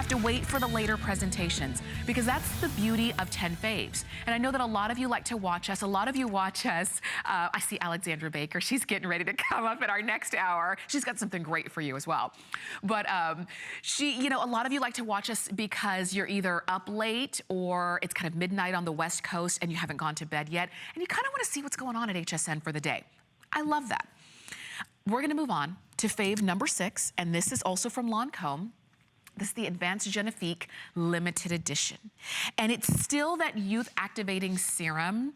have to wait for the later presentations, because that's the beauty of 10 faves. And I know that a lot of you like to watch us. A lot of you watch us. I see Alexandra Baker. She's getting ready to come up in our next hour. She's got something great for you as well. But you know, a lot of you like to watch us because you're either up late or it's kind of midnight on the West Coast and you haven't gone to bed yet, and you kind of want to see what's going on at HSN for the day. I love that. We're going to move on to fave number 6, and this is also from Lancme. This is the Advanced Genifique Limited Edition. And it's still that youth activating serum,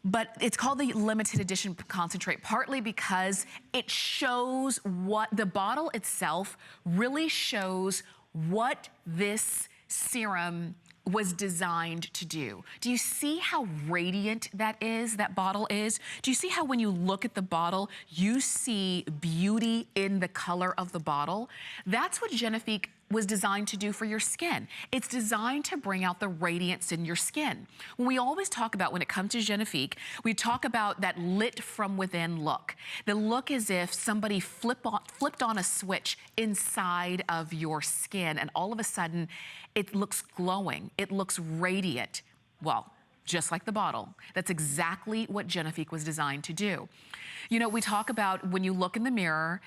but it's called the Limited Edition Concentrate, partly because it shows what, the bottle itself really shows what this serum was designed to do. Do you see how radiant that is, that bottle is? Do you see how when you look at the bottle, you see beauty in the color of the bottle? That's what Genifique was designed to do for your skin. It's designed to bring out the radiance in your skin. When we always talk about, when it comes to Genifique, we talk about that lit from within look. The look as if somebody flipped on a switch inside of your skin, and all of a sudden, it looks glowing, it looks radiant. Well, just like the bottle. That's exactly what Genifique was designed to do. You know, we talk about when you look in the mirror,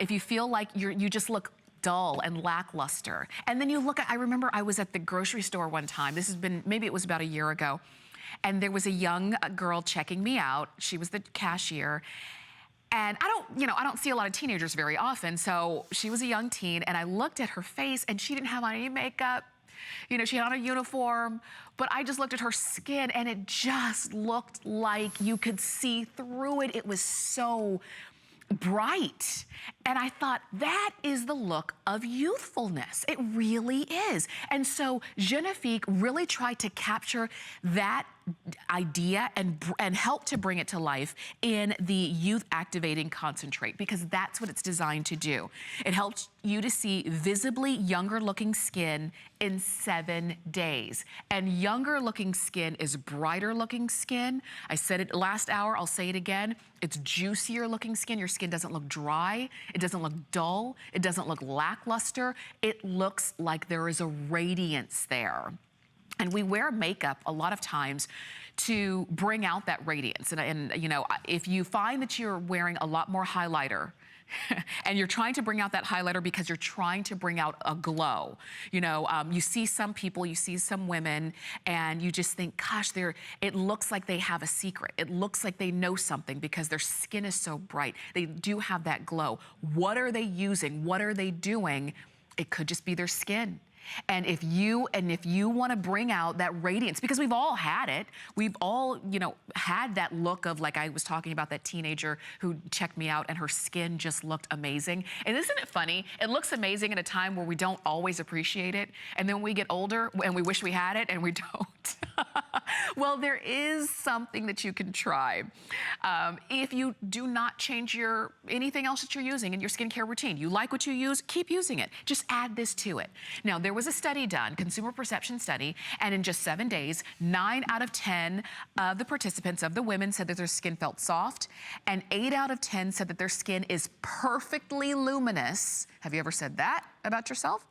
if you feel like you just look dull and lackluster. And then you look at, I remember I was at the grocery store one time, this has been, maybe it was about a year ago, and there was a young girl checking me out. She was the cashier. And I don't see a lot of teenagers very often, so she was a young teen, and I looked at her face and she didn't have on any makeup. You know, she had on a uniform, but I just looked at her skin and it just looked like you could see through it. It was so bright. And I thought, that is the look of youthfulness. It really is. And so Genifique really tried to capture that idea and help to bring it to life in the youth activating concentrate, because that's what it's designed to do. It helps you to see visibly younger looking skin in 7 days. And younger looking skin is brighter looking skin. I said it last hour, I'll say it again. It's juicier looking skin. Your skin doesn't look dry. It doesn't look dull. It doesn't look lackluster. It looks like there is a radiance there. And we wear makeup a lot of times to bring out that radiance. And you know, if you find that you're wearing a lot more highlighter, and you're trying to bring out that highlighter because you're trying to bring out a glow. You know, you see some people, you see some women, and you just think, gosh, it looks like they have a secret. It looks like they know something because their skin is so bright. They do have that glow. What are they using? What are they doing? It could just be their skin. And if you want to bring out that radiance, because we've all had it, we've all, you know, had that look of, like I was talking about, that teenager who checked me out and her skin just looked amazing. And isn't it funny? It looks amazing at a time where we don't always appreciate it. And then when we get older and we wish we had it and we don't. Well, there is something that you can try. If you do not change anything else that you're using in your skincare routine, you like what you use, keep using it. Just add this to it. Now, there was a study done, consumer perception study, and in just 7 days, 9 out of 10 of the participants, of the women, said that their skin felt soft, and 8 out of 10 said that their skin is perfectly luminous. Have you ever said that about yourself?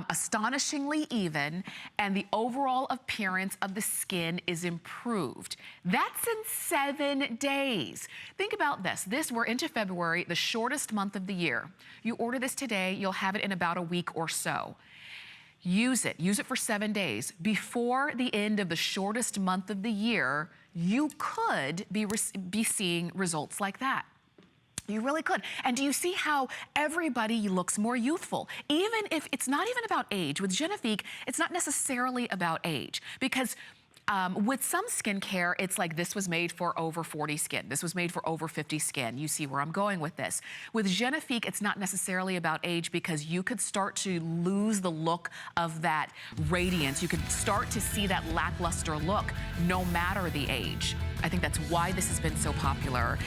Astonishingly even, and the overall appearance of the skin is improved. That's in 7 days. Think about this. We're into February, the shortest month of the year. You order this today, you'll have it in about a week or so. Use it for 7 days. Before the end of the shortest month of the year, you could be seeing results like that. You really could. And do you see how everybody looks more youthful? Even if it's not even about age. With Genifique, it's not necessarily about age, because with some skincare, it's like this was made for over 40 skin. This was made for over 50 skin. You see where I'm going with this. With Genifique, it's not necessarily about age, because you could start to lose the look of that radiance. You could start to see that lackluster look no matter the age. I think that's why this has been so popular.